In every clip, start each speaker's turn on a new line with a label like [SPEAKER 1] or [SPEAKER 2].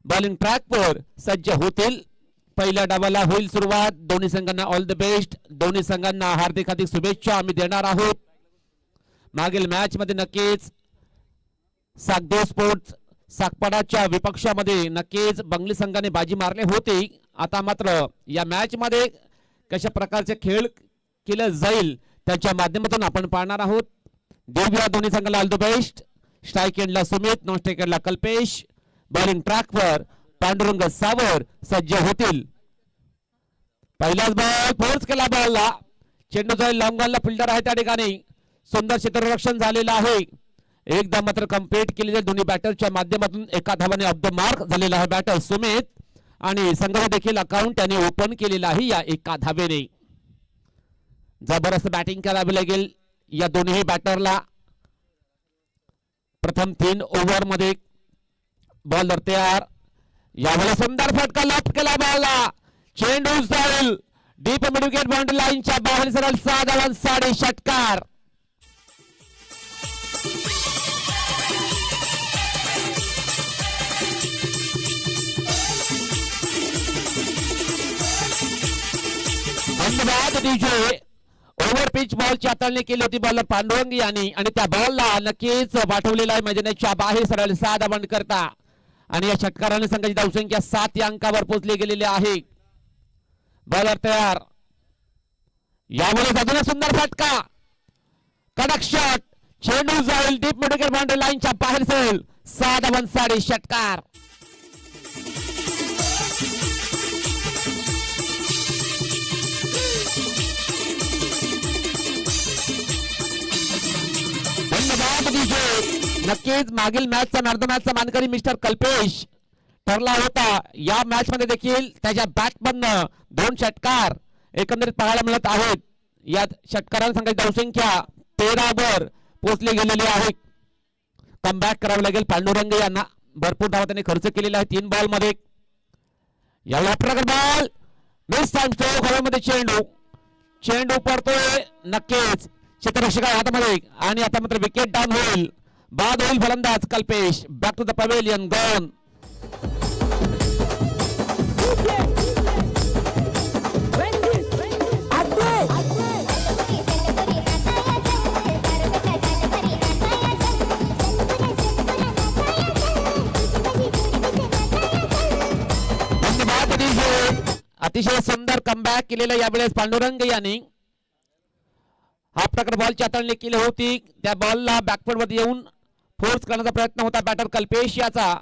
[SPEAKER 1] Bowling ट्रॅकवर सज्ज होतील. पहिल्या डावाला होईल सुरुवात. दोन्ही संघांना ऑल द बेस्ट. दोन्ही संघांना हार्दिक हार्दिक शुभेच्छा आम्ही देणार आहोत. मागील मॅच मध्ये नक्कीच सागदेव स्पोर्ट्स सागपाडाच्या विपक्षामध्ये नक्कीच बंगली संघाने बाजी मारली होती. आता मात्र या मॅच मध्ये कशा प्रकारचे खेळ केलं जाईल त्याच्या माध्यमातून आपण पाहणार आहोत. देऊया दोन्ही संघाला ऑल द बेस्ट. स्ट्राइक एंडला सुमित, नॉन स्ट्राइक एंडला कल्पेश. बॉलिंग ट्रॅकवर पांडुरंग सावर सज्ज होतील. पहिलाच बॉल फोर्स केला बॉलला. चेंडू जाईल लॉंगॉनला. फिल्डर आहे त्या ठिकाणी. सुंदर क्षेत्ररक्षण झालेलं आहे. एकदा मात्र कंप्लीट केली जाईल दोन्ही बॅटरच्या माध्यमातून. एका धावाने ऑफ द मार्क झालेला आहे बॅटर सुमित आणि संघाने देखील अकाउंट त्याने ओपन केलेला आहे या एका धावेने. जबरदस्त बॅटिंग करावी लागेल या दोन्ही बॅटरला. प्रथम 3 ओव्हर मध्ये बॉलर तयार. यावेळेला सुंदर फटका लॉफ्ट केला बॉलला. चेंडू जाईल डीप मिड विकेट बाउंड्री लाईनच्या बाहेर सरळ 6 धावांसाठी षटकार. धन्यवाद डीजे. ओव्हर पिच बॉलची हाताळणी केली होती बॉलर पांडुरंग यांनी आणि त्या बॉलला नक्कीच पाठवलेला आहे मैदानाच्या बाहेर सरळ 6 धावांनी करता आणि या षटकाराने संघाची धावसंख्या 7 या अंकावर पोहोचली गेलेली आहे. बॉलर तयार. यावेळेस अजून सुंदर फटका. कडक शॉट. चेंडू जाईल डीप मिड विकेट बाउंड्री लाईनच्या बाहेर सरळ 6 धावांसाठी षटकार. नक्कीच मागील मॅचचा मॅच मॅचचा मानकरी मिस्टर कल्पेश ठरला होता. या मॅच मध्ये देखील त्याच्या बॅटमधनं 2 षटकार एकंदरीत पाहायला मिळत आहेत. या षटकारांनी संघाची धावसंख्या 13 वर पोहोचली गेलेली आहे. कमबॅक करावं लागेल पांडुरंग यांना. भरपूर धावा त्यांनी खर्च केलेला आहे 3 बॉल मध्ये. या प्रकार बॉल मिस टाइम स्ट्रोक हवेमध्ये. चेंडू पडतोय नक्कीच क्षेत्ररक्षक हातामध्ये आणि आता मात्र विकेट डाऊन होईल. बाद होईल फलंदाज Kalpesh. Back to the pavilion gone. अतिशय सुंदर कमबॅक केलेला यावेळेस पांडुरंग यांनी. हा प्रकार बॉलची हाताळणी केली होती. त्या बॉलला बॅकवर्ड मध्ये येऊन फोर्स करण्याचा प्रयत्न होता बॅटर कल्पेश याचा,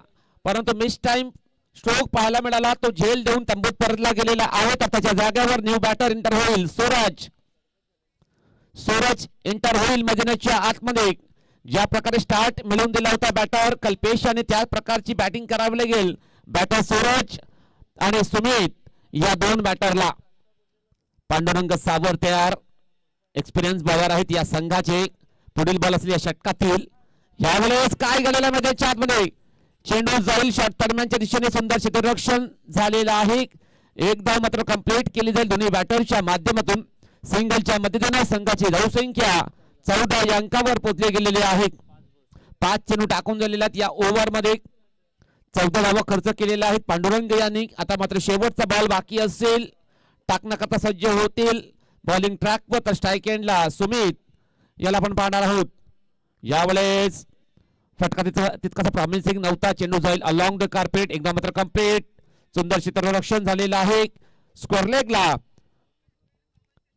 [SPEAKER 1] परंतु मिस टाइम स्ट्रोक पाहायला मिळाला. तो झेल देऊन तंबूत परतला गेलेला आहे. त्याच्या जागेवर न्यू बॅटर इंटर होईल. सूरज इंटर होईल मैदानाच्या आतमध्ये. ज्या प्रकारे स्टार्ट मिळवून दिला होता बॅटर कल्पेश आणि त्या प्रकारची बॅटिंग करावी लागेल बॅटर सूरज आणि सुमित या 2 बॅटरला. पांडुरंग सावर तयार. एक्सपिरियन्स बॉलर आहेत या संघाचे. पुढील बॉल असलेल्या षटकातील यावेळेस काय घडलेलं मैदानाच्या आतमध्ये. चेंडू जाईल शॉट दरम्यानच्या दिशेने. सुंदर क्षेत्ररक्षण झालेलं आहे. एकदा मात्र कंप्लीट केली जाईल दोन्ही बॅटरच्या माध्यमातून. सिंगलच्या मदतीने संघाची धावसंख्या 14 या अंकावर पोहोचली गेलेली आहे. 5 चेंडू टाकून झालेल्या या ओव्हर मध्ये 14 धावा खर्च केलेला आहेत पांडुरंग यांनी. आता मात्र शेवटचा बॉल बाकी असेल. टाकण्याकरता सज्ज होतील. बॉलिंग ट्रॅकवर तर स्ट्राइक एंडला सुमित याला आपण पाहणार आहोत. यावेळेस फटका तितकासा प्रॉमिसिंग नव्हता. चेंडू जाईल अलॉंग द कार्पेट. एकदा मात्र कंप्लीट. सुंदर क्षेत्ररक्षण झालेलं आहे. स्क्वेअर लेगला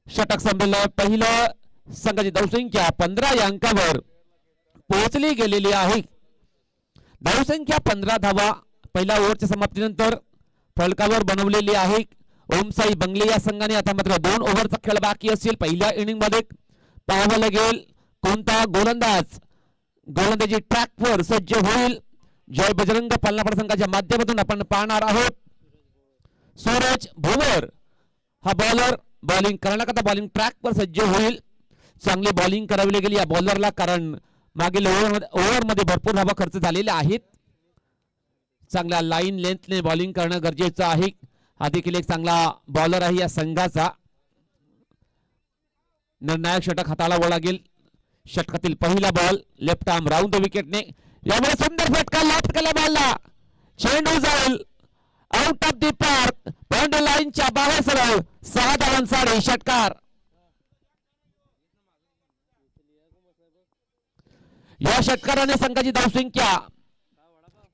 [SPEAKER 1] षटक संपलेलं. पहिलं संघाची धावसंख्या 15 या अंकावर पोहोचली गेलेली आहे. धावसंख्या 15 धावा पहिल्या ओव्हरच्या समाप्तीनंतर फलकावर बनवलेली आहे. ओमसाई बंगले या संघाने. आता मात्र 2 ओव्हरचा खेळ बाकी असेल. पहिल्या इनिंग मध्ये पाहावं लागेल कोणता गोलंदाजी ट्रॅकवर सज्ज होईल. जय बजरंग पालनापड संघाच्या माध्यमातून आपण पाहणार आहोत. सूरज भोवर हा बॉलर बॉलिंग करण्याकरता बॉलिंग ट्रॅकवर सज्ज होईल. चांगली बॉलिंग करावी लागेल या बॉलरला, कारण मागील ओव्हर मध्ये भरपूर धावा खर्च झालेल्या आहेत. चांगल्या लाईन लेंथने बॉलिंग करणं गरजेचं आहे. हा देखील एक चांगला बॉलर आहे या संघाचा. निर्णायक षटक हाताला लागेल. षटकातील पहिला ball left arm round the विकेटने. यामुळे सुंदर फटका लॉफ्ट केला बॉलला. चेंडू जाईल out of the park, boundary लाईनच्या बाहेर सरळ. 6 धावांसाठी षटकार. या षटकाराने संघाची धावसंख्या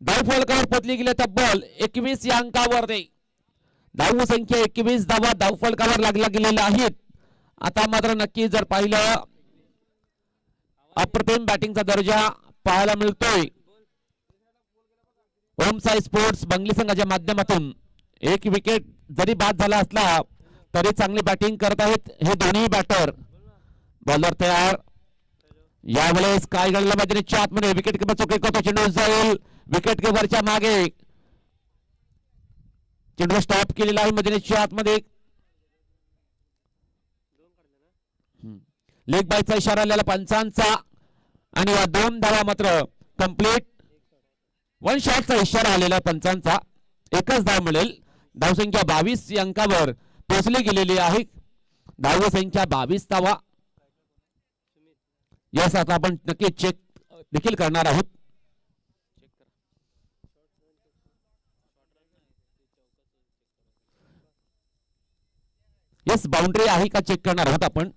[SPEAKER 1] धावफलकावर पोहोचली गेली तब्बल 21 या अंकावर. धाव संख्या 21 धावा धावफलकावर लागल्या गेलेल्या आहेत. आता मात्र नक्की जर पाहिलं अप्रतिम बॅटिंगचा दर्जा पाहायला मिळतोय ओम साई स्पोर्ट्स बंगली संघाच्या माध्यमातून. एक विकेट जरी बाद झाला असला तरी चांगली बॅटिंग करत आहेत हे दोन्ही बॅटर. बॉलर तयार. यावेळेस काय घडलं मैदानाच्या आतमध्ये विकेट किपर चुकी करतो. चेंडू जाईल विकेट किपरच्या मागे. चेंडू स्टॉप केलेला आहे मैदानाच्या आतमध्ये. लेग बायचा इशारा आलेला पंचांचा आणि या 2 धावा मात्र कंप्लीट. 1 शॉटचा इशारा आलेला पंचांचा. एकच धाव मिळेल. धावसंख्या 22 या अंकावर पोहोचली गेलेली आहे. धावसंख्या 22 धावा. यासाठी आपण नक्की चेक देखील करणार आहोत. यस बाउंड्री आहे का चेक करणार आहोत आपण.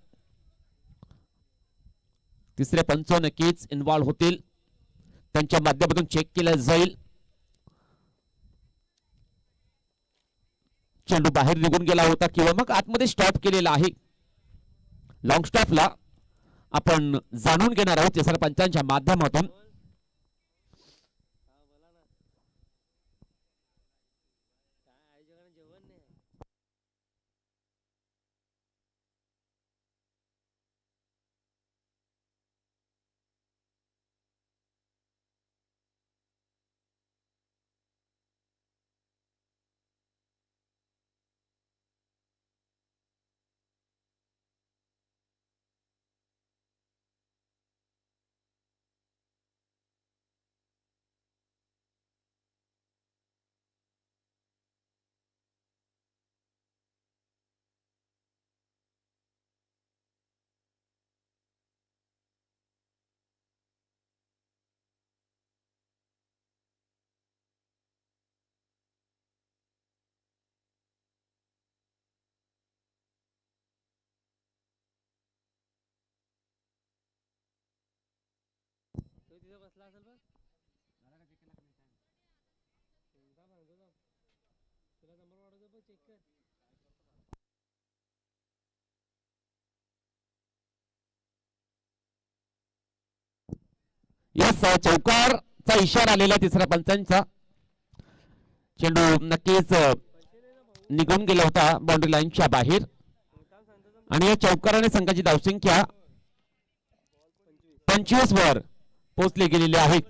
[SPEAKER 1] तिसरे पंच नक्कीच इन्व्हॉल्व होतील. त्यांच्या माध्यमातून चेक केलं जाईल. चेंडू बाहेर निघून गेला होता किंवा मग आतमध्ये स्टॉप केलेला आहे. लॉंग स्टॉपला आपण जाणून घेणार आहोत या सरपंचांच्या माध्यमातून. यस चौकारचा इशारा आलेला तिसऱ्या पंचांचा. चेंडू नक्कीच निघून गेला होता बाउंड्री लाईनच्या बाहेर आणि या चौकाराने संघाची धावसंख्या 25 वर पोहोचली गेलेली आहे.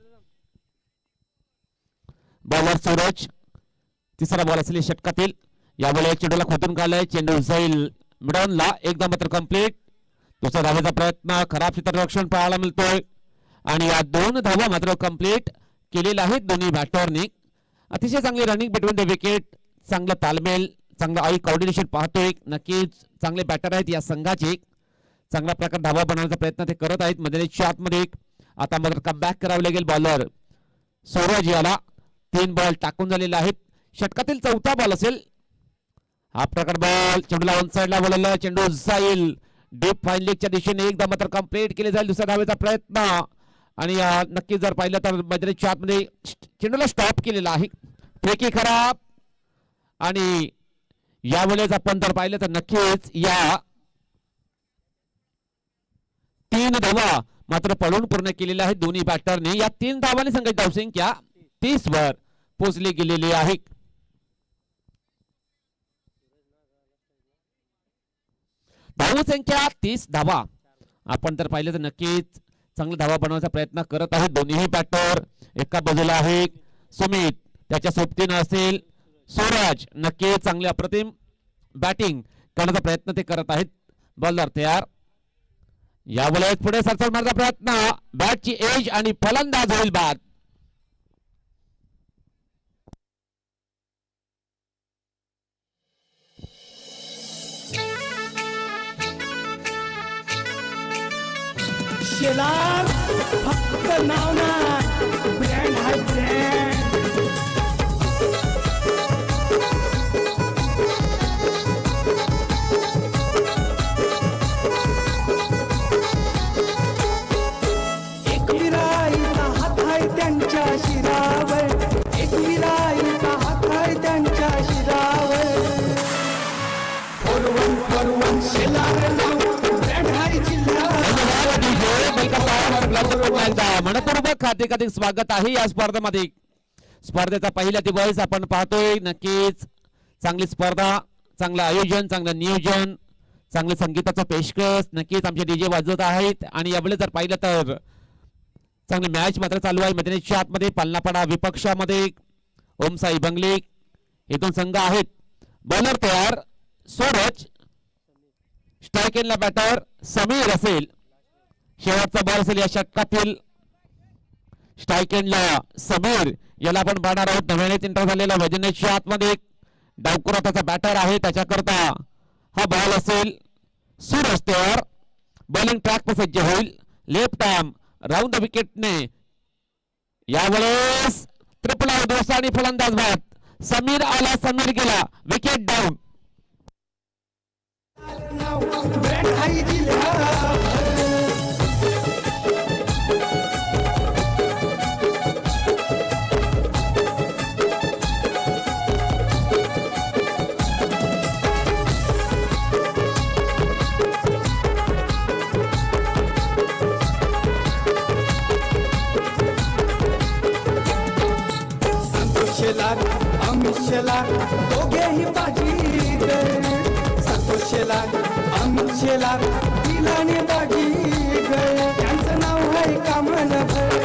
[SPEAKER 1] बॉलर सूरज तिसरा बॉल असेल षटकातील. यावेळी चेंडूला खोदून काढलाय. चेंडू जाईल मिडॉनला. एकदा मात्र कंप्लीट. दुसरा धावेचा प्रयत्न. खराब क्षेत्ररक्षण पाहायला मिळतोय आणि या 2 धावा मात्र कंप्लीट केलेल्या आहेत दोन्ही बॅटरनी. अतिशय चांगली रनिंग बिटवीन द विकेट. चांगला तालमेल चांगला आई कोऑर्डिनेशन पाहतोय. नक्कीच चांगले बॅटर आहेत या संघाचे. चांगल्या प्रकारे धावा बनवण्याचा प्रयत्न ते करत आहेत मैदानाच्या आतमध्ये. आता मात्र कमबॅक करावे लागेल बॉलर सूरज याला. 3 बॉल टाकून झालेले आहेत. षटकातील 4था बॉल असेल हा. प्रकार बॉल चेंडूला वन साइडला बोलवलं. चेंडू जाईल डीप फाईन लेगच्या दिशेने. एकदा मात्र कंप्लीट केले जाईल. दुसऱ्या धावेचा प्रयत्न आणि नक्की जर पाहिलं तर मैदानाच्या आतमध्ये चेंडूला स्टॉप केलेला आहे. फेकी खराब आणि यावेळेस आपण जर पाहिलं तर नक्कीच या 3 धावा मात्र पळून पूर्ण केलेल्या आहेत दोन्ही बॅटरने. या 3 धावांनी संघाची धावसंख्या 30 वर पोहोचली गेलेली आहे. धावसंख्या 30 धावा. आपण जर पाहिलं तर नक्कीच चांगला धावा बनवण्याचा प्रयत्न करत आहेत दोन्ही बॅटर. एका बाजूला आहे सुमित, त्याच्या सोबतीनं असेल सूरज. नक्की चांगले अप्रतिम बॅटिंग करण्याचा प्रयत्न ते करत आहेत. बॉलर तयार. यावेळेस पुढे सरसर मारण्याचा प्रयत्न. बॅटची एज आणि फलंदाज होईल बाद.
[SPEAKER 2] शेलार फक्त नाव ना, ब्रँड हाय ब्रँड.
[SPEAKER 1] पुन्हा एकदा मनपूर्वक हार्दिक स्वागत आहे या स्पर्धेमध्ये. स्पर्धेचा पहिला दिवस आपण पाहतोय. नक्कीच चांगली स्पर्धा, चांगलं आयोजन, चांगलं नियोजन, चांगलं संगीताचा पेशकश, नक्कीच आमचे डीजे वाजवत आहेत. आणि यावेळी जर पाहिलं तर चांगली मॅच मात्र चालू आहे मैदानाच्या आतमध्ये. पालनापाडा विपक्षामध्ये ओमसाई बंगले हे दोन संघ आहेत. बॉलर तयार सूरज, स्ट्राइक एंडला बॅटर समीर असेल. शेवटचा बॉल असेल या षटकातील. स्ट्राइक एंडला समीर याला आपण पाहणार आहोत. नव्याने एंटर झालेला मैदानाच्या आतमध्ये डावकुरा त्याचा बॅटर आहे. त्याच्याकरता हा बॉल असेल. सूरज तयार, बॉलिंग ट्रॅक पर सज्ज होईल. लेफ्ट आर्म राऊंड द विकेटने यावेळेस ट्रिपल आउट दोस्त आणि फलंदाज बाद. समीर आला, समीर गेला, विकेट डाऊन.
[SPEAKER 2] अमित शेलार दोघेही बाजीगर. संतोष शेलार अमित शेलार दिलाने बाजीगर. त्यांचं नाव आहे कामनभर,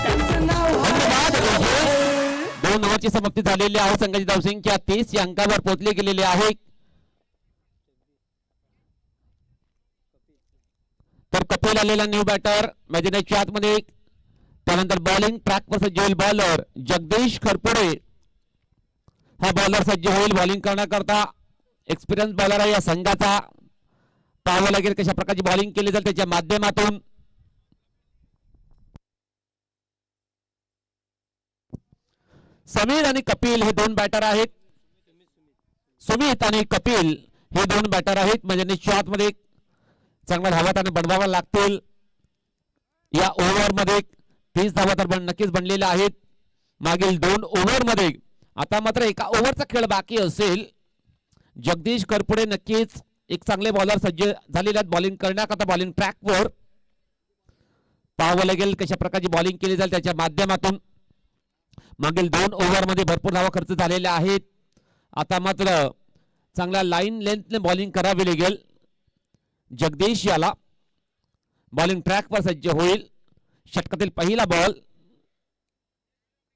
[SPEAKER 2] त्यांचं नाव आहे.
[SPEAKER 1] 2 ओव्हरची समाप्ती झालेली आहे. संघाची धावसंख्या 30 या अंकावर पोहोचली गेलेली आहे. तर कपिल आलेला न्यू बॅटर मैदानाच्या आतमध्ये. त्यानंतर बॉलिंग ट्रॅक वर सज्ज होईल बॉलर जगदीश खरपुडे. हा बॉलर सज्ज होईल बॉलिंग करण्याकरता. एक्सपिरियन्स बॉलर आहे या संघाचा. पाहावं लागेल कशा प्रकारची बॉलिंग केली जाईल त्याच्या माध्यमातून. समीर आणि कपिल हे दोन बॅटर आहेत. सुमित आणि कपिल हे दोन बॅटर आहेत. म्हणजे आतमध्ये चांगला धावा त्यांना बनवावा लागतील. या ओव्हरमध्ये 30 धावा तर नक्कीच बनलेल्या आहेत मागील 2 ओव्हरमध्ये. आता मात्र एका ओव्हरचा खेळ बाकी असेल. जगदीश करपुडे नक्कीच एक चांगले बॉलर सज्ज झालेले आहेत बॉलिंग करण्याकरता. बॉलिंग ट्रॅकवर पाहावं लागेल कशा प्रकारची बॉलिंग केली जाईल त्याच्या माध्यमातून. मागील 2 ओव्हरमध्ये भरपूर धावा खर्च झालेल्या आहेत. आता मात्र चांगल्या लाईन लेंथने बॉलिंग करावी लागेल. जगदीश याला बॉलिंग ट्रॅकवर सज्ज होईल. षटकातील पहिला बॉल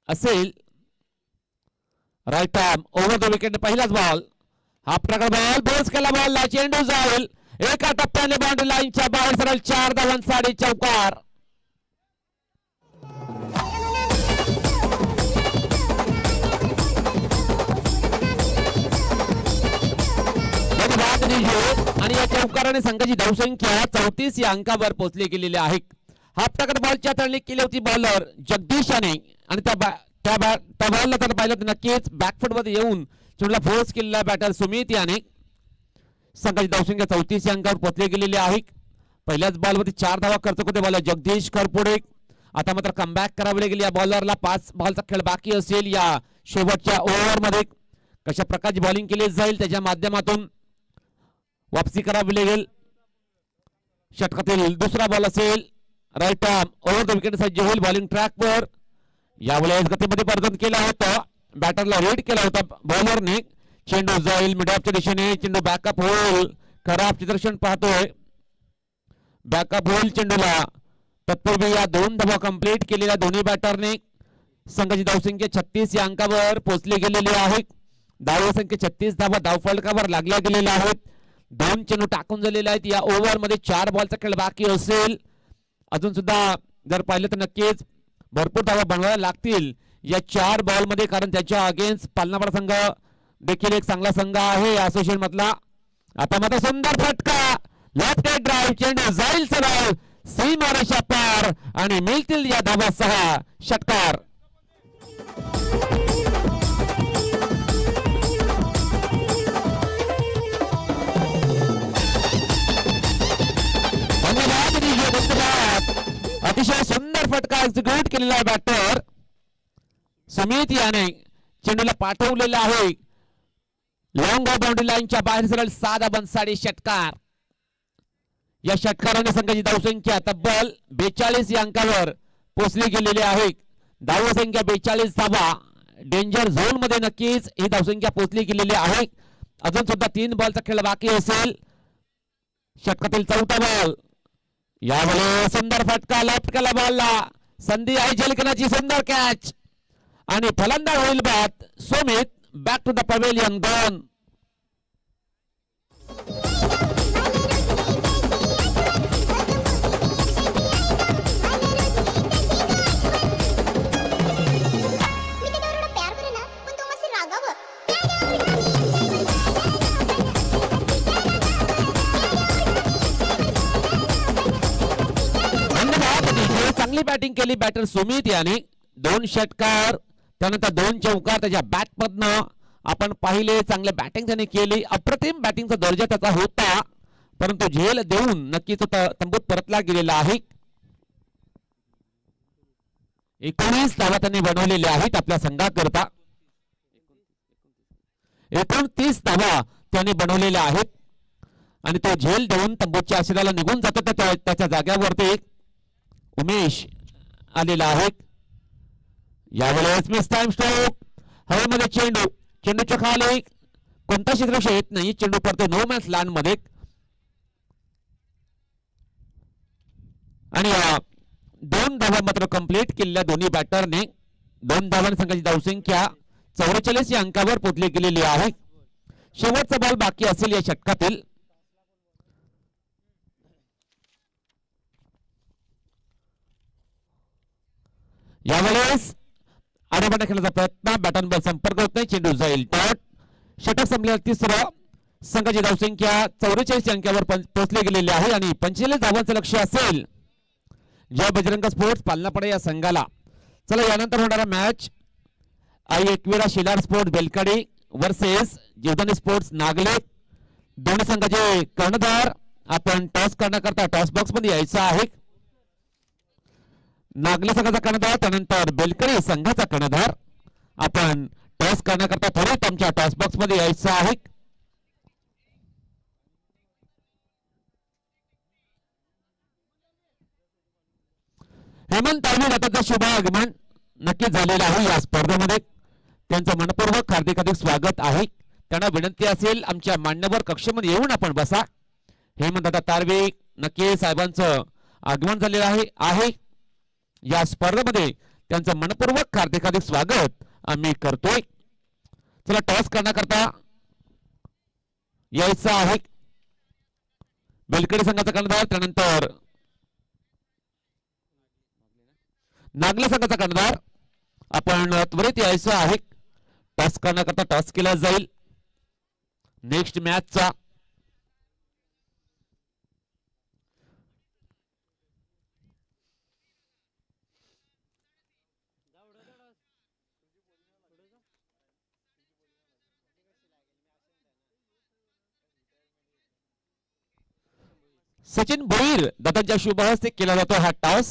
[SPEAKER 1] असेल. Right arm over the wicket पहिलाच बॉल. हा प्रकार बॉल बोर्स केला बॉलला. चेंडू जाईल एका टप्प्याने बाउंड्री लाईनच्या बाहेर सरळ 4 धावांसाठी चौकार. आणि या चौकाराने संघाची धावसंख्या 34 या अंकावर पोहोचली गेलेली आहे. हा प्रकार बॉलच्या तळणी केली होती बॉलर जगदीशाने. आणि त्या बॉलला तर पाहिलं तर नक्कीच बॅकफुट मध्ये येऊन चेंडूला फोर्स केलेला बॅटर सुमित याने. संघाची धावसंख्या 34 या अंकावर पोहोचली गेलेली आहे. पहिल्याच बॉलवरती 4 धावा खर्च होते बॉलर जगदीश करपुडे. आता मात्र कमबॅक करावी लागेल या बॉलरला. 5 बॉलचा खेळ बाकी असेल या शेवटच्या ओव्हरमध्ये. कशा प्रकारची बॉलिंग केली जाईल त्याच्या माध्यमातून वापसी करावी लागेल. षटकातील दुसरा बॉल असेल. Right arm over the wicket सज्ज होईल बॉलिंग ट्रॅकवर. यावेळेस गतीमध्ये वर्धन केलं होतं. बॅटरला रीड केला होता बॉलरने. चेंडू जाईल मिड ऑफच्या दिशेने. चेंडू बॅकअप होईल. खराब चित्रक्षण पाहतोय. बॅकअप होईल चेंडूला. तत्पूर्वी या 2 धावा कंप्लीट केलेल्या दोन्ही बॅटरने संघाची धावसंख्या 36 या अंकावर पोहोचली गेलेली आहे. धावसंख्या 36 धावा धावफलकावर लागल्या गेलेल्या आहेत. 2 चेंडू टाकून झालेले आहेत. या ओव्हरमध्ये 4 बॉलचा खेळ बाकी असेल. अजून सुद्धा जर पाहिलं तर नक्कीच भरपूर धावा बनवायला लागतील या 4 बॉलमध्ये. कारण त्याच्या अगेन्स्ट पालनापाडा संघ देखील एक चांगला संघ आहे या असोसिएशन मधला. आता मात्र सुंदर फटका लेफ्ट हँड ड्राइव्ह. चेंडू जाईल सरळ सीमारेषा पार आणि मिळतील या धावा 6 षटकार. अतिशय सुंदर फटका एक्झिक्यूट केलेला आहे बॅटर सुमित याने. चेंडूला पाठवलेला आहे लॉंग बाउंड्री लाईनच्या बाहेर सरळ 7 धावांसाठी षटकार. या षटकाराने संघाची धावसंख्या तब्बल 42 या अंकावर पोहोचली गेलेली आहे. धावसंख्या 42 धावा. डेंजर झोन मध्ये नक्कीच ही धावसंख्या पोहोचली गेलेली आहे. अजून सुद्धा 3 बॉलचा खेळ बाकी असेल. षटकातील चौथा बॉल. यावेळेस सुंदर फटका लटकला बॉलला. संधी आहे झलकण्याची. सुंदर कॅच आणि फलंदाज होईल बाद. Sumit back to the pavilion gone. चांगली बॅटिंग केली बॅटर सुमित याने. 2 षटकार त्यानंतर 2 चौकार त्याच्या बॅट मधनं आपण पाहिले. चांगले बॅटिंग त्याने केली. अप्रतिम बॅटिंगचा दर्जा त्याचा होता, परंतु झेल देऊन नक्कीच तो तंबूत परतला गेलेला आहे. 19 धावा त्यांनी बनवलेल्या आहेत आपल्या संघाकरता. 29 धावा त्यांनी बनवलेल्या आहेत आणि तो झेल देऊन तंबूच्या आशिराला निघून जातो. त्याच्या जाग्यावरती उमेश आलेला आहे. यावेळेस मिस टाइम स्ट्रोक. हवेमध्ये चेंडू. चेंडूच्या खाली कोणता क्षेत्ररक्षक येत नाही. चेंडू पडतो नो मॅन्स लँड मध्ये आणि 2 धावा मात्र कंप्लीट केलेल्या दोन्ही बॅटरने. 2 धावांनी संघाची धावसंख्या 44 या अंकावर पोहोचली गेलेली आहे. शेवटचा बॉल बाकी असेल या षटकातील. यावेळेस आडोबाटा खेळण्याचा प्रयत्न. बॅटन संपर्क होत नाही. चेंडू जाईल डॉट. षटक संपलेला तिसरा. संघाची धावसंख्या 44 अंकावर पोहोचली गेलेली आहे आणि 45 धावांचं लक्ष असेल जय बजरंग स्पोर्ट्स पालनापडे या संघाला. चला यानंतर होणारा match Aai Ekvira Shilar sports Belkadi versus Jivdani sports Nagle. दोन्ही संघाचे कर्णधार आपण टॉस करण्याकरता टॉस बॉक्स मध्ये यायचं आहे. नागले संघाचा कर्णधार त्यानंतर बेलकडी संघाचा कर्णधार आपण टॉस करण्याकरता थोडं आमच्या टॉस बॉक्स मध्ये यायचं आहे. हेमंत तालमी गटाचं शुभ आगमन नक्कीच झालेलं आहे या स्पर्धेमध्ये. त्यांचं मनपूर्वक हार्दिक स्वागत आहे. त्यांना विनंती असेल आमच्या मान्यवर कक्षेमध्ये येऊन आपण बसा. हेमंत दादा तारवे नक्की साहेबांचं आगमन झालेलं आहे या स्पर्धेमध्ये. त्यांचं मनपूर्वक हार्दिक स्वागत आम्ही करतोय. चला टॉस करण्याकरता यायचं आहे. बेलकडी संघाचा कर्णधार त्यानंतर नागले संघाचा कर्णधार आपण त्वरित यायचं आहे. टॉस करण्याकरता टॉस केला जाईल नेक्स्ट मॅचचा. सचिन भोईर दादांच्या शुभ हस्ते केला जातो हा टॉस.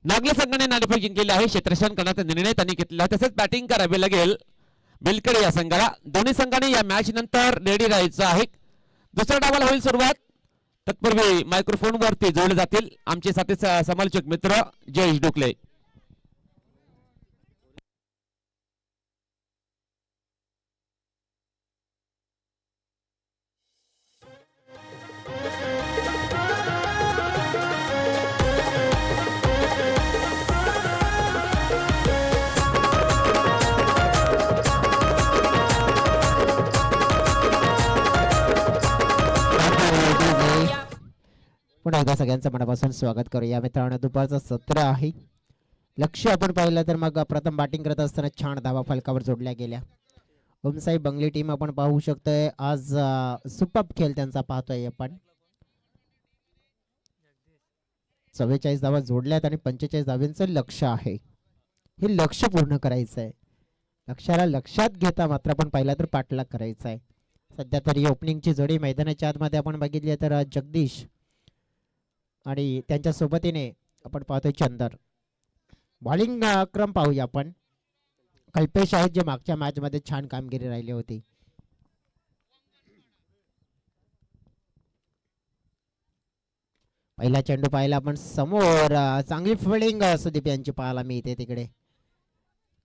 [SPEAKER 1] नागले संघाने नाणेफेक जिंकलेली आहे. क्षेत्ररक्षण करण्याचा निर्णय त्यांनी घेतला. तसेच बॅटिंग करावे लागेल बेलकडे या संघाला. दोन्ही संघाने या मॅच नंतर रेडी राहायचं आहे. दुसऱ्या डावाला होईल सुरुवात. तत्पूर्वी मायक्रोफोन वरती जोडले जातील आमचे साथी समालोचक मित्र जयेश डोकले.
[SPEAKER 3] पुन्हा एकदा सगळ्यांचं मनापासून स्वागत करूया मित्रांनो. दुपारचं सत्र आहे. लक्ष आपण पाहिलं तर मग प्रथम बॅटिंग करत असताना छान धावा फलकावर जोडल्या गेल्या. ओमसाई बंगली टीम आपण पाहू शकतोय आज सुपर खेळ त्यांचा पाहतोय आपण. 44 धावा जोडल्यात आणि 45 धावांचं लक्ष आहे. हे लक्ष पूर्ण करायचं आहे. लक्षाला लक्षात घेता मात्र आपण पाहिलं तर पाठलाग करायचा आहे. सध्या तरी ओपनिंगची जोडी मैदानाच्या आतमध्ये आपण बघितली तर जगदीश आणि त्यांच्या सोबतीने आपण पाहतोय चंदर. बॉलिंग क्रम पाहूया आपण. कल्पेश आहेत जे मागच्या मॅच मध्ये छान कामगिरी राहिली होती. पहिला चेंडू पाहिला आपण समोर चांगली फिल्डिंग सुदीप यांची पाहायला मिळते तिकडे.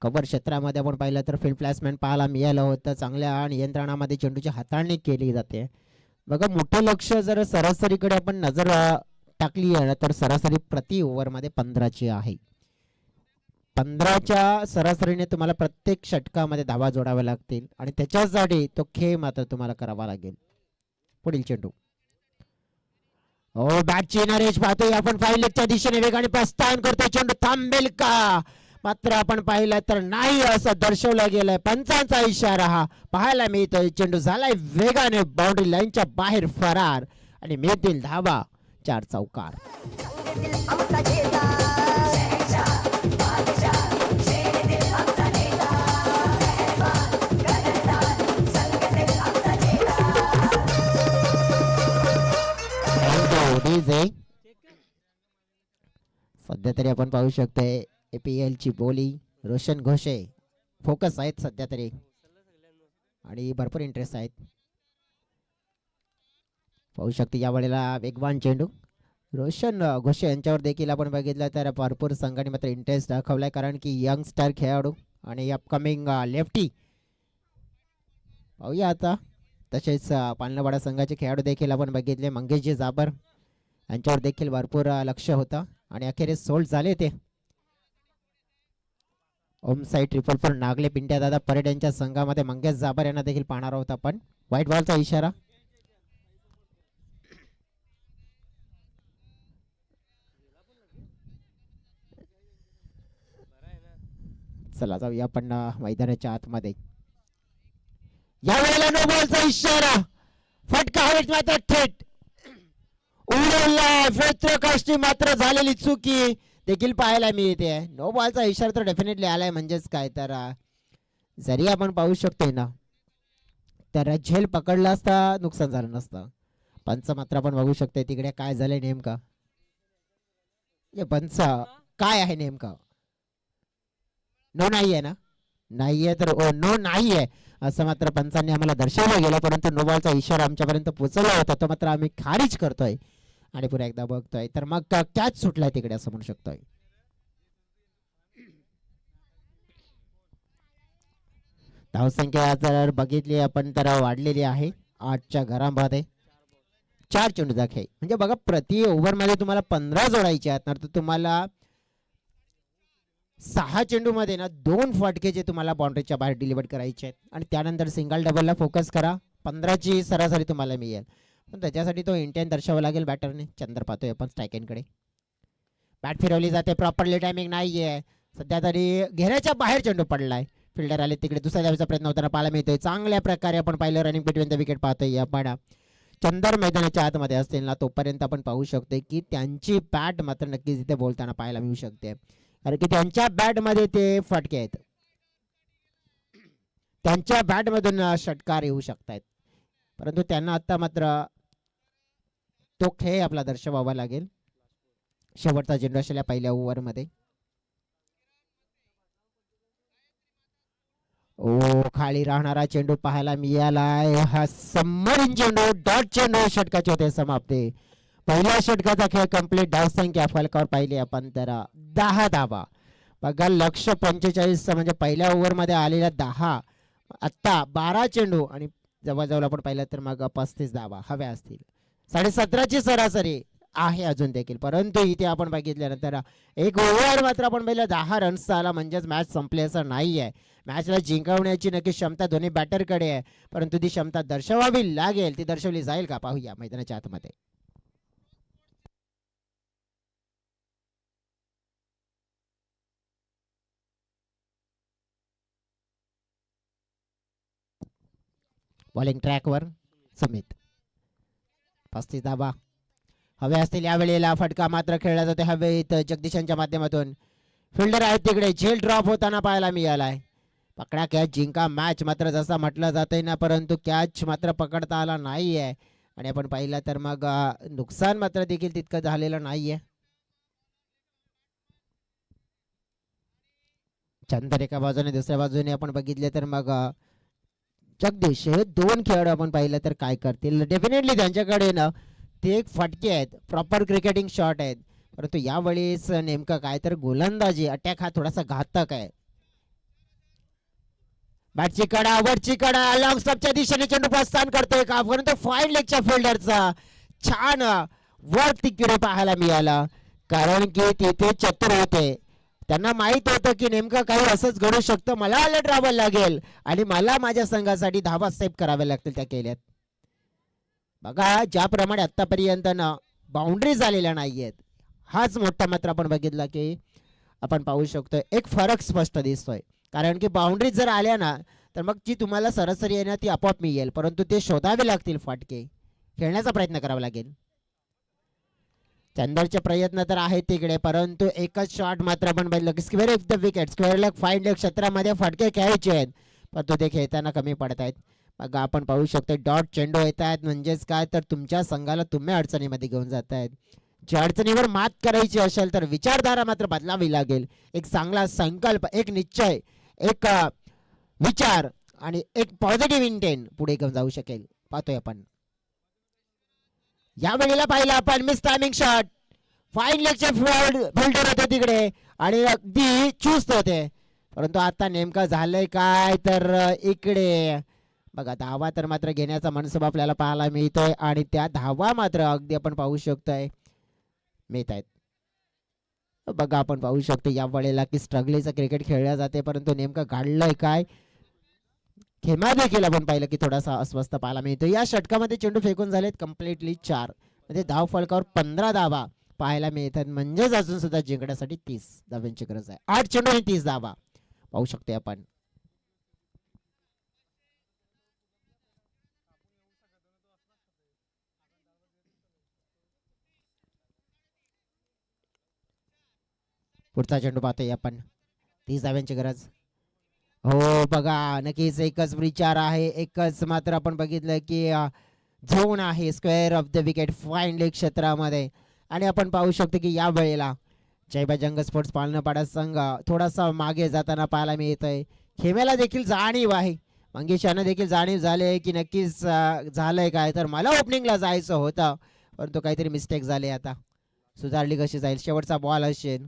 [SPEAKER 3] कव्हर क्षेत्रामध्ये आपण पाहिलं तर फील्ड प्लेसमेंट पाहायला मिळालं होतं. चांगल्या नियंत्रणामध्ये चेंडूची हाताळणी केली जाते. बघा मोठं लक्ष जर सरासरीकडे आपण नजर टाकली आहे तर सरासरी प्रति ओव्हरमध्ये 15ची आहे. 15च्या सरासरीने तुम्हाला प्रत्येक षटकामध्ये धावा जोडाव्या लागतील आणि त्याच्यासाठी तो खेळ मात्र तुम्हाला करावा लागेल. पुढील चेंडू बॅटची नरेश पाहतोय आपण. फाईलच्या दिशेने वेगाने प्रस्थान करतोय. चेंडू थांबेल का? मात्र आपण पाहिलं तर नाही असं दर्शवलं गेलंय. पंचांचा इशारा हा पाहायला मिळतोय. चेंडू झालाय वेगाने बाउंड्री लाईनच्या बाहेर फरार आणि मिळतील धावा. 4 चौकार. सध्या तरी आपण पाहू शकतोय APL ची बोली रोशन घोषे फोकस आहेत सध्या तरी आणि भरपूर इंटरेस्ट आहेत. पाहू शकते या वेळेला वेगवान चेंडू रोशन घोषे यांच्यावर देखील आपण बघितलं तर भरपूर संघाने मात्र इंटरेस्ट दाखवलाय. कारण की यंगस्टर खेळाडू आणि अपकमिंग लेफ्टी पाहूया आता. तसेच पालनवाडा संघाचे खेळाडू देखील आपण बघितले. मंगेशजी जाबर यांच्यावर देखील भरपूर लक्ष होतं आणि अखेरीस सोल्ड झाले ते. ओम साई 444 नागले पिंट्या दादा परेड यांच्या संघामध्ये मंगेश जाबर यांना देखील पाहणार आहोत आपण. व्हाईट बॉलचा इशारा. चला जाऊया आपण मैदानाच्या आतमध्ये. या वेळेला नो बॉलचा इशारा. फटका हवेत मात्र थेट उडवला. क्षेत्रकाष्ठी मात्र झालेली चुकी देखील पाहायला मिळते. नो बॉलचा इशारा तर डेफिनेटली आलाय. म्हणजेच काय तर जरी आपण पाहू शकतोय ना तर झेल पकडला असता नुकसान झालं नसतं. पंच मात्र आपण बघू शकतोय तिकडे काय झालंय नेमका. पंच काय आहे नेमका. नो नाहीये ना. नाहीये तर नो नाहीये असं मात्र पंचांनी आम्हाला दर्शवलं गेलं. परंतु नो बॉलचा इशारा आमच्यापर्यंत पोहोचवला होता तो मात्र आम्ही खारिज करतोय आणि पुन्हा एकदा बघतोय तर मग कॅच सुटलाय तिकडे असं म्हणू शकतोय. धावसंख्या जर बघितली आपण तर वाढलेली आहे 8च्या घरामध्ये. 4 चेंडूचा खेळ म्हणजे बघा प्रति ओव्हर मध्ये तुम्हाला 15 जोडायचे आहेत तर तुम्हाला 6 चेंडू मध्ये ना 2 फटके जे तुम्हाला बाउंड्रीच्या बाहेर डिलिव्हर करायचे आहेत आणि त्यानंतर सिंगल डबलला फोकस करा. 15ची सरासरी तुम्हाला मिळेल. पण त्याच्यासाठी तो इंटेंट दर्शवावा लागेल बॅटरने. चंद्र पाहतोय आपण स्ट्रायकेनकडे. बॅट फिरवली जाते. प्रॉपरली टायमिंग नाहीये. सध्या तरी घेऱ्याच्या बाहेर चेंडू पडलाय. फिल्डर आले तिकडे. दुसऱ्या धावेचा प्रयत्न होताना पाहायला मिळतोय. चांगल्या प्रकारे आपण पाहिलं रनिंग बिटवीन द विकेट पाहतोय आपण. चंदर मैदानाच्या आतमध्ये असतील ना तोपर्यंत आपण पाहू शकतोय की त्यांची बॅट मात्र नक्कीच इथे बोलताना पाहायला मिळू शकते. कारण की त्यांच्या बॅट मध्ये ते फटके आहेत. त्यांच्या बॅट मधून षटकार येऊ शकतात. परंतु त्यांना आता मात्र तो खेळ आपला दर्शवावा लागेल. शेवटचा चेंडू असलेल्या पहिल्या ओव्हर मध्ये. खाली राहणारा चेंडू पाहायला मिळालाय. हा सबमरीन चेंडू डॉट चेंडू षटकाचे होते समाप्ती. पहिल्या षटकाचा खेळ कंप्लीट. धावसंख्या फलकावर पाहिली आपण तर 10 धावा. बघा लक्ष 45 म्हणजे पहिल्या ओव्हर मध्ये आलेल्या 10 आता 12 चेंडू आणि जवळजवळ आपण पाहिलं तर मग 35 धावा हव्या असतील. 17.5ची सरासरी आहे अजून देखील. परंतु इथे आपण बघितल्यानंतर एक ओव्हर मात्र आपण पहिल्या 10 रन्स आला म्हणजेच मॅच संपली असं नाहीये. मॅचला जिंकवण्याची नक्की क्षमता दोन्ही बॅटरकडे आहे. परंतु ती क्षमता दर्शवावी लागेल. ती दर्शवली जाईल का पाहूया मैदानाच्या आतमध्ये. बॉलिंग ट्रॅकवर समित. 35 धावा हवे असतील. या वेळेला फटका मात्र खेळला जातो हवेत जगदीशांच्या माध्यमातून. फिल्डर आहेत तिकडे. झेल ड्रॉप होताना पाहायला मिळालाय. पकडा कॅच जिंका मॅच मात्र जसा म्हटलं जातंय ना परंतु कॅच मात्र पकडता आला नाहीये आणि आपण पाहिलं तर मग नुकसान मात्र देखील तितकं झालेलं नाहीये. चंदर एका बाजूने दुसऱ्या बाजूने आपण बघितले तर मग जगदीश हे दोन खेळाडू आपण पाहिलं तर काय करतील. डेफिनेटली त्यांच्याकडे ना ते एक फटके आहेत, प्रॉपर क्रिकेटिंग शॉट आहेत, परंतु यावेळेस नेमकं काय तर गोलंदाजी अटॅक हा थोडासा घातक आहे. बॅटची कडा वरची कडा लॉंग स्टॉपच्या दिशेने चेंडू प्रस्थान करतोय का, परंतु फाईन लेगच्या फिल्डरचा छान वरती किरे पाहायला मिळाला, कारण की तिथे चतुर होते. त्यांना माहित होतं की नेमकं काही असंच घडू शकतं, मला अलर्ट राहावं लागेल आणि मला माझ्या संघासाठी धावा सेव्ह कराव्या लागतील. त्या केल्यात. बघा ज्याप्रमाणे आतापर्यंत ना बाउंड्री झालेल्या नाहीयेत, हाच मोठा मात्र आपण बघितला की आपण पाहू शकतो एक फरक स्पष्ट दिसतोय. कारण की बाउंड्री जर आल्या ना तर मग जी तुम्हाला सरासरी आहे ना ती आपोआप मिळेल, परंतु ते शोधावे लागतील, फाटके खेळण्याचा प्रयत्न करावा लागेल. चंदरचे प्रयत्न तर आहेत तिकडे, परंतु एकच शॉट मात्र आपण बघितलं की square of the wicket, square leg fine leg क्षेत्रामध्ये फटके खेळायचे आहेत, परंतु ते खेळताना कमी पडत आहेत. मग आपण पाहू शकतो डॉट चेंडू येत आहेत, म्हणजेच काय तर तुमच्या संघाला तुम्ही अडचणीमध्ये घेऊन जात आहेत. ज्या अडचणीवर मात करायची असेल तर विचारधारा मात्र बदलावी लागेल. एक चांगला संकल्प, एक निश्चय, एक विचार आणि एक पॉझिटिव्ह इंटेंट पुढे घेऊन जाऊ शकेल. पाहतोय आपण या वेळेला पाहिलं आपण मिस टायमिंग शॉट, फाईन लेगचे फिल्डर होते तिकडे आणि अगदी चुस्त होते, परंतु आता नेमकं झालंय काय तर इकडे बघा धावा तर मात्र घेण्याचा मनसुबा आपल्याला पाहायला मिळतोय आणि त्या धावा मात्र अगदी आपण पाहू शकतोय मिळत आहेत. बघा आपण पाहू शकतो या वेळेला की स्ट्रगलीचं क्रिकेट खेळल्या जाते, परंतु नेमकं घडलंय काय खेमा देखील आपण पाहिलं की थोडासा अस्वस्थ पाहायला मिळतो. या षटकामध्ये चेंडू फेकून झालेत कम्प्लिटली 4, म्हणजे धाव फलकावर 15 धावा पाहायला मिळतात, म्हणजेच अजून सुद्धा जिंकण्यासाठी 30 धावांची गरज आहे. 8 चेंडू आणि 30 धावा पाहू शकतो आपण. पुढचा चेंडू पाहतोय आपण, 30 धाव्यांची गरज. हो बघा नक्कीच एकच विचार आहे, एकच मात्र आपण बघितलं की झोन आहे square of the wicket fine leg क्षेत्रामध्ये आणि आपण पाहू शकतो की या वेळेला जयबजरंग स्पोर्ट्स पालनपाडा संघ थोडासा मागे जाताना पाहायला मिळतोय. खेम्याला देखील जाणीव आहे, मंगेशानं देखील जाणीव झाले की नक्कीच झालंय काय तर मला ओपनिंगला जायचं होतं, परंतु काहीतरी मिस्टेक झाली, आता सुधारली कशी जाईल. शेवटचा बॉल असेल.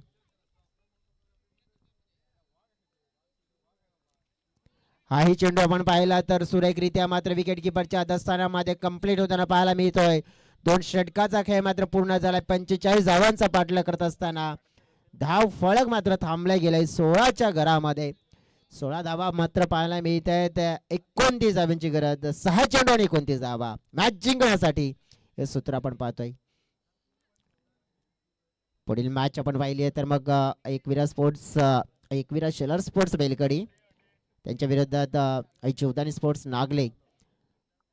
[SPEAKER 3] हाही चेंडू आपण पाहिला तर सुरेखरित्या मात्र विकेट किपरच्या दस्तानामध्ये कंप्लीट होताना पाहायला मिळतोय. 2 षटकाचा खेळ मात्र पूर्ण झालाय. 45 धावांचा पाठलाग करत असताना धाव फलक मात्र थांबला गेलाय 16च्या घरामध्ये. 16 धावा मात्र पाहायला मिळत आहेत. 29 धावांची गरज, 6 चेंडू आणि 29 धावा मॅच जिंकण्यासाठी हे सूत्र आपण पाहतोय. पुढील मॅच आपण पाहिली आहे तर मग एकविरा शेलर स्पोर्ट्स बेलकडी त्यांच्या विरोधात चौदानी स्पोर्ट्स नागले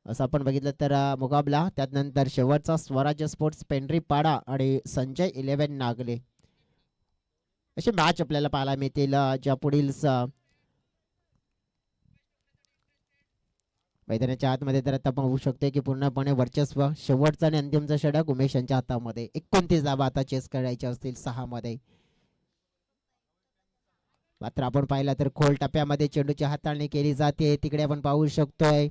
[SPEAKER 3] असं आपण बघितलं तर मुकाबला. त्यानंतर शेवटचा स्वराज्य स्पोर्ट्स पेंढरी पाडा आणि संजय 11 नागले असे मॅच आपल्याला पाहायला मिळतील. ज्या पुढील मैदानाच्या आतमध्ये तर आता पाहू शकते की पूर्णपणे वर्चस्व, शेवटचा आणि अंतिमचा षटक उमेश यांच्या हातामध्ये. 29 धावा आता चेस करायच्या असतील 6 मध्ये. मात्र आपण पाहिलं तर खोल टप्प्यामध्ये चेंडूची हाताळणी केली जाते. तिकडे आपण पाहू शकतोय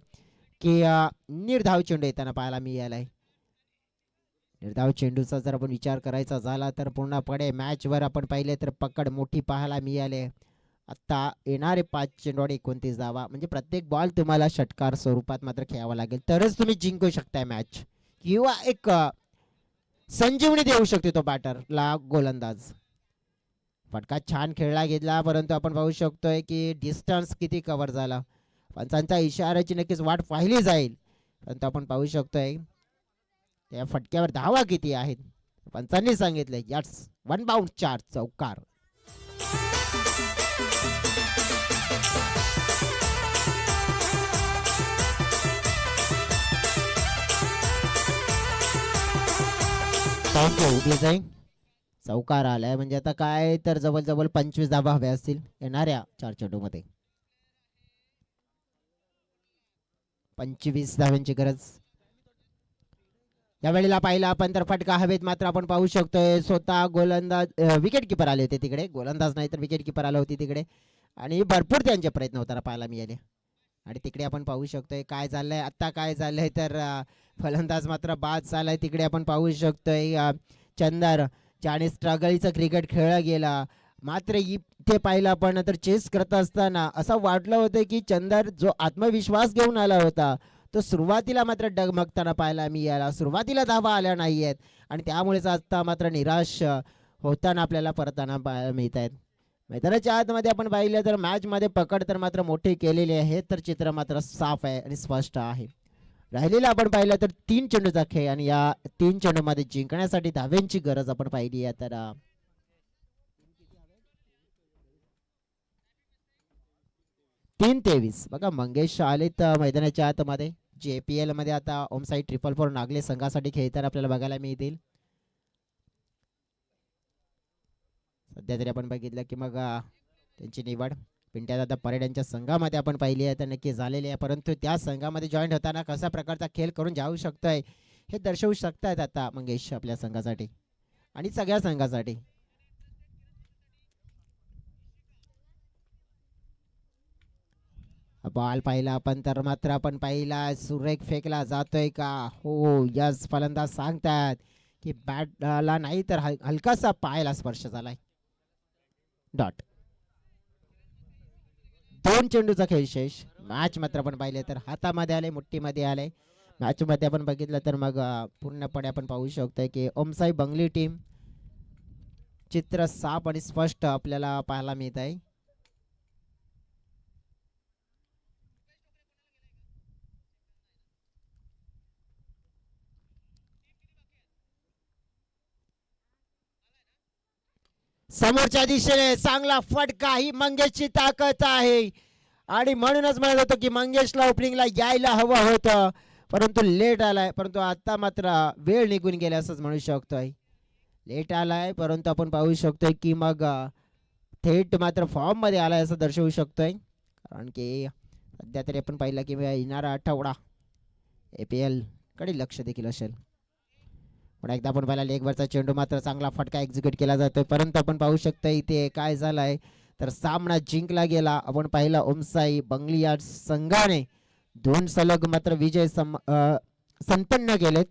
[SPEAKER 3] की निर्धाव चेंडू येताना पाहायला मिळालाय. निर्धाव चेंडूचा जर आपण विचार करायचा झाला तर पूर्णपणे मॅच वर आपण पाहिले तर पकड मोठी पाहायला मिळाले. आता येणारे 5 चेंडू आणि 29 धावा, म्हणजे प्रत्येक बॉल तुम्हाला षटकार स्वरूपात मात्र खेळावा लागेल तरच तुम्ही जिंकू शकताय मॅच, किंवा एक संजीवनी देऊ शकते तो बॅटरला गोलंदाज. फटका छान खेळला गेला, परंतु आपण पाहू शकतोय की डिस्टन्स किती कव्हर झाला. पंचांच्या इशाऱ्याची नक्कीच वाट पाहिली जाईल, परंतु आपण पाहू शकतोय त्या फटक्यावर धावा किती आहेत. पंचांनी सांगितले याट्स 1 बाउंड 4 चौकार. चौकार आलाय, म्हणजे आता काय तर जवळजवळ 25 धावा हव्या असतील येणाऱ्या 4 चेंडूमध्ये. 25 धावांची गरज. यावेळेला पाहिला आपण तर फटका हवेत मात्र आपण पाहू शकतोय स्वतः गोलंदाज विकेट किपर आले होते तिकडे, गोलंदाज नाही तर विकेट किपर आले होते तिकडे आणि भरपूर त्यांचे प्रयत्न होताना पाहायला मिळाले. आणि तिकडे आपण पाहू शकतोय काय झालंय आता, काय झालंय तर फलंदाज मात्र बाद झालाय. तिकडे आपण पाहू शकतोय चंदर ज्याने स्ट्रगलचं क्रिकेट खेळला गेला, मात्र इथे पाहिलं आपण तर चेस करत असताना असं वाटलं होतं की चंदर जो आत्मविश्वास घेऊन आला होता तो सुरुवातीला मात्र डगमगताना पाहायला मिळाला, सुरुवातीला धावा आल्या नाही आहेत आणि त्यामुळेच आता मात्र निराश होताना आपल्याला परताना पाहायला मिळत आहेत. मैदानाच्या आतमध्ये आपण पाहिलं तर मॅचमध्ये पकड तर मात्र मोठी केलेली आहे, तर चित्र मात्र साफ आहे आणि स्पष्ट आहे. राहिलेला आपण पाहिलं तर 3 चेंडूचा खेळ आणि या 3 चेंडूमध्ये जिंकण्यासाठी धाव्यांची गरज आपण पाहिली आहे. तर 3-23 बघा मंगेश आले तर मैदानाच्या आतमध्ये. JPL मध्ये आता ओमसाईड 444 नागले संघासाठी खेळताना आपल्याला बघायला मिळतील. सध्या तरी आपण बघितलं की मग त्यांची निवड पिंट्या दादा परेड यांच्या संघामध्ये आपण पाहिली आहे तर नक्की झालेली आहे, परंतु त्या संघामध्ये जॉईन होताना कशा प्रकारचा खेळ करून जाऊ शकतोय हे दर्शवू शकतायत आता मंगेश आपल्या संघासाठी आणि सगळ्या संघासाठी. बॉल पाहिला आपण तर मात्र आपण पाहिला सुरेख फेकला जातोय का, हो यस फलंदाज सांगतात की बॅटला नाही तर हलकासा पायाला स्पर्श झालाय. डॉट 2 चेंडूचा खेळ शेष. मॅच मात्र आपण पाहिले तर हातामध्ये आले, मुठ्ठीमध्ये आले. मॅच मध्ये आपण बघितलं तर मग पूर्णपणे आपण पाहू शकतोय की ओमसाई बंगली टीम चित्र साफ आणि स्पष्ट आपल्याला पाहायला मिळत आहे. समोरच्या दिशेने चांगला फटका, ही मंगेशची ताकद आहे आणि म्हणूनच म्हणत होतो की मंगेशला ओपनिंगला यायला हवं होतं परंतु लेट आलाय. परंतु आता मात्र वेळ निघून गेला असंच म्हणू शकतोय. लेट आलाय परंतु आपण पाहू शकतोय की मग थेट मात्र फॉर्म मध्ये आलाय असं दर्शवू शकतोय, कारण की सध्या तरी आपण पाहिलं की येणारा आठवडा APL कडे लक्ष देखील असेल. पण एकदा आपण पाहिला लेगवरचा चेंडू मात्र चांगला फटका एक्झिक्यूट केला जातोय, परंतु आपण पाहू शकतो इथे काय झालंय तर सामना जिंकला गेला. आपण पाहिला ओमसाई बंगली या संघाने 2 सलग मात्र विजय संपन्न केलेत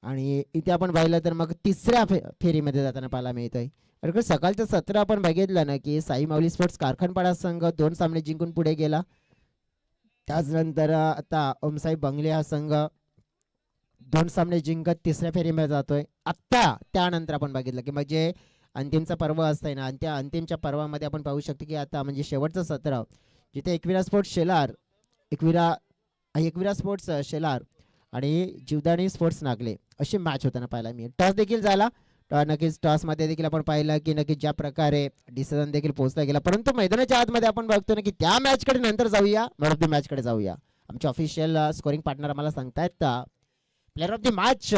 [SPEAKER 3] आणि इथे आपण पाहिलं तर मग तिसऱ्या फेरीमध्ये जाताना पाहायला मिळतोय. कारण सकाळचं सत्र आपण बघितलं ना की साई माऊली स्पोर्ट्स कारखानपाडा संघ 2 सामने जिंकून पुढे गेला. त्याचनंतर आता ओमसाई बंगले हा संघ 2 सामने जिंकत तिसऱ्या फेरीमध्ये जातोय. आत्ता त्यानंतर आपण बघितलं की म्हणजे अंतिमचा पर्व असतंय ना आणि त्या अंतिमच्या पर्वामध्ये आपण पाहू शकतो की आता म्हणजे शेवटचं सत्र जिथे एकविरा स्पोर्ट्स शेलार एकविरा स्पोर्ट्स शेलार आणि जीवदानी स्पोर्ट्स नागले अशी मॅच होताना पाहायला मिळेल. टॉस देखील झाला, नक्कीच टॉसमध्ये देखील आपण पाहिलं की नक्कीच ज्या प्रकारे डिसिजन देखील पोहोचला गेला, परंतु मैदानाच्या आतमध्ये आपण बघतो ना की त्या मॅचकडे नंतर जाऊया, मॅन ऑफ द मॅचकडे जाऊया. आमचे ऑफिशियल स्कोरिंग पार्टनर आम्हाला सांगतायत प्लेअर ऑफ द मॅच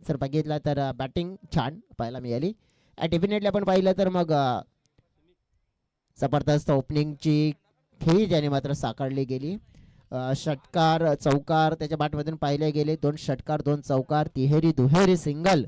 [SPEAKER 3] जर बघितलं तर बॅटिंग छान पाहायला मिळाली. डेफिनेटली आपण पाहिलं तर मग जबरदस्त ओपनिंगची खेळी त्याने मात्र साकारली गेली. षटकार चौकार त्याच्या बॅटमधून पाहिले गेले, 2 षटकार 2 चौकार, तिहेरी दुहेरी सिंगल